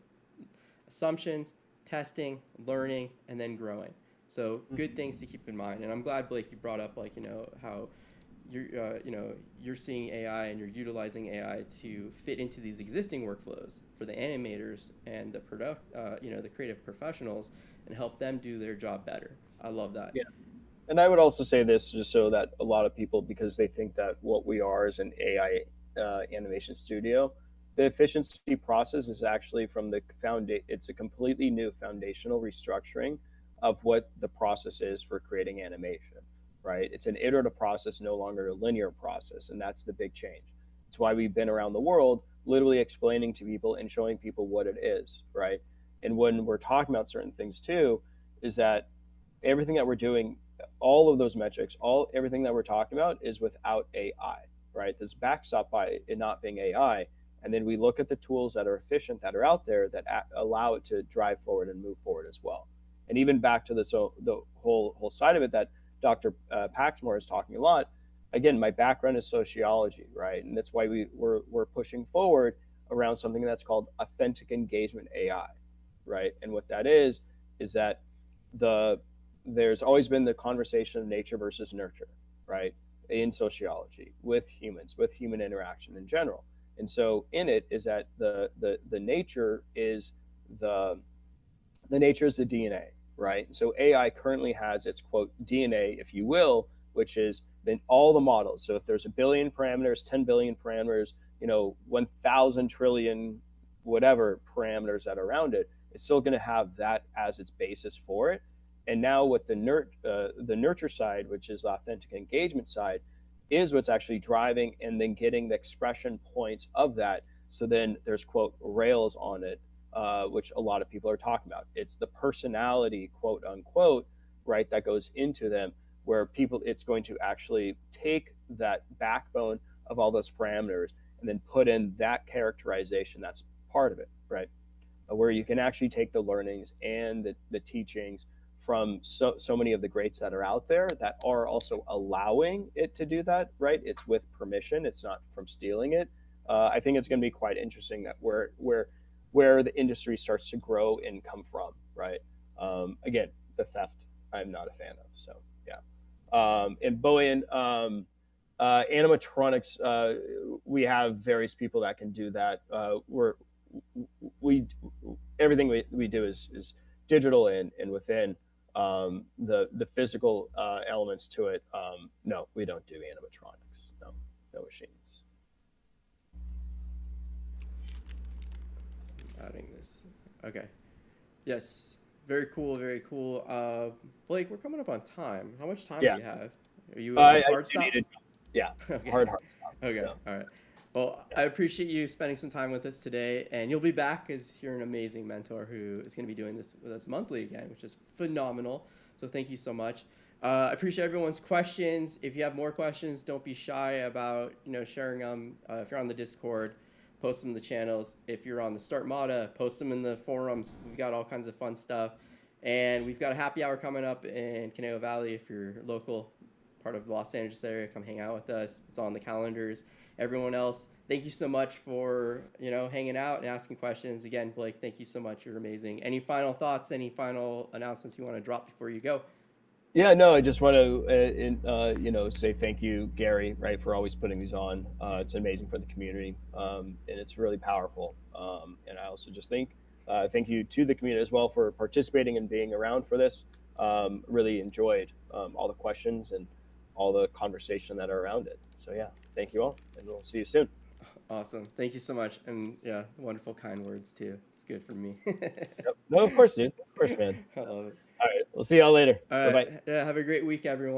S1: assumptions, testing, learning, and then growing. So good things to keep in mind. And I'm glad, Blake, you brought up how you're seeing AI and you're utilizing AI to fit into these existing workflows for the animators and the the creative professionals and help them do their job better. I love that.
S2: Yeah. And I would also say this just so that a lot of people, because they think that what we are is an AI animation studio, the efficiency process is actually from the it's a completely new foundational restructuring of what the process is for creating animation, right? It's an iterative process, no longer a linear process. And that's the big change. It's why we've been around the world literally explaining to people and showing people what it is, right? And when we're talking about certain things too, is that everything that we're doing, all of those metrics, everything that we're talking about is without AI, right? This backstop by it not being AI. And then we look at the tools that are efficient that are out there that allow it to drive forward and move forward as well. And even back to the whole side of it that Dr. Paxmore is talking a lot. Again, my background is sociology, right? And that's why we're pushing forward around something that's called authentic engagement AI, right? And what that is that there's always been the conversation of nature versus nurture, right? In sociology with humans, with human interaction in general. And so in it is that the nature is the nature is the DNA, right? So AI currently has its quote DNA, if you will, which is then all the models. So if there's a billion parameters, 10 billion parameters, 1,000 trillion whatever parameters that are around it, it's still going to have that as its basis for it. And now with the nurture side, which is the authentic engagement side, is what's actually driving and then getting the expression points of that. So then there's quote rails on it, which a lot of people are talking about. It's the personality, quote unquote, right, that goes into them, where it's going to actually take that backbone of all those parameters and then put in that characterization that's part of it, right? Where you can actually take the learnings and the teachings from so many of the greats that are out there that are also allowing it to do that, right? It's with permission. It's not from stealing it. I think it's going to be quite interesting that where the industry starts to grow and come from, right? Again, the theft, I'm not a fan of. So yeah. And Boyan, animatronics, we have various people that can do that. We everything we do is digital and within the physical elements to it. No, we don't do animatronics. No, no machines.
S1: Adding this. Okay. Yes. Very cool. Very cool. Blake, we're coming up on time. How much time do you have? Are you hard stop?
S2: Yeah.
S1: Okay.
S2: Hard.
S1: Okay.
S2: So.
S1: All right. Well, I appreciate you spending some time with us today, and you'll be back as you're an amazing mentor who is going to be doing this with us monthly again, which is phenomenal. So thank you so much. I appreciate everyone's questions. If you have more questions, don't be shy about sharing them. If you're on the Discord, post them in the channels. If you're on the Start Mata, post them in the forums. We've got all kinds of fun stuff, and we've got a happy hour coming up in Conejo Valley. If you're local, part of the Los Angeles area, come hang out with us. It's on the calendars. Everyone else, thank you so much for hanging out and asking questions. Again, Blake, thank you so much. You're amazing. Any final thoughts? Any final announcements you want to drop before you go?
S2: Yeah, no, I just want to say thank you, Gary, right, for always putting these on. It's amazing for the community, and it's really powerful. And I also just thank you to the community as well for participating and being around for this. Really enjoyed all the questions and all the conversation that are around it. So yeah, thank you all, and we'll see you soon.
S1: Awesome. Thank you so much. And yeah, wonderful, kind words too. It's good for me.
S2: Yep. No, of course, dude. Of course, man.
S1: I love it.
S2: All right. We'll see y'all later.
S1: All right.
S2: Bye-bye.
S1: Yeah, have a great week, everyone.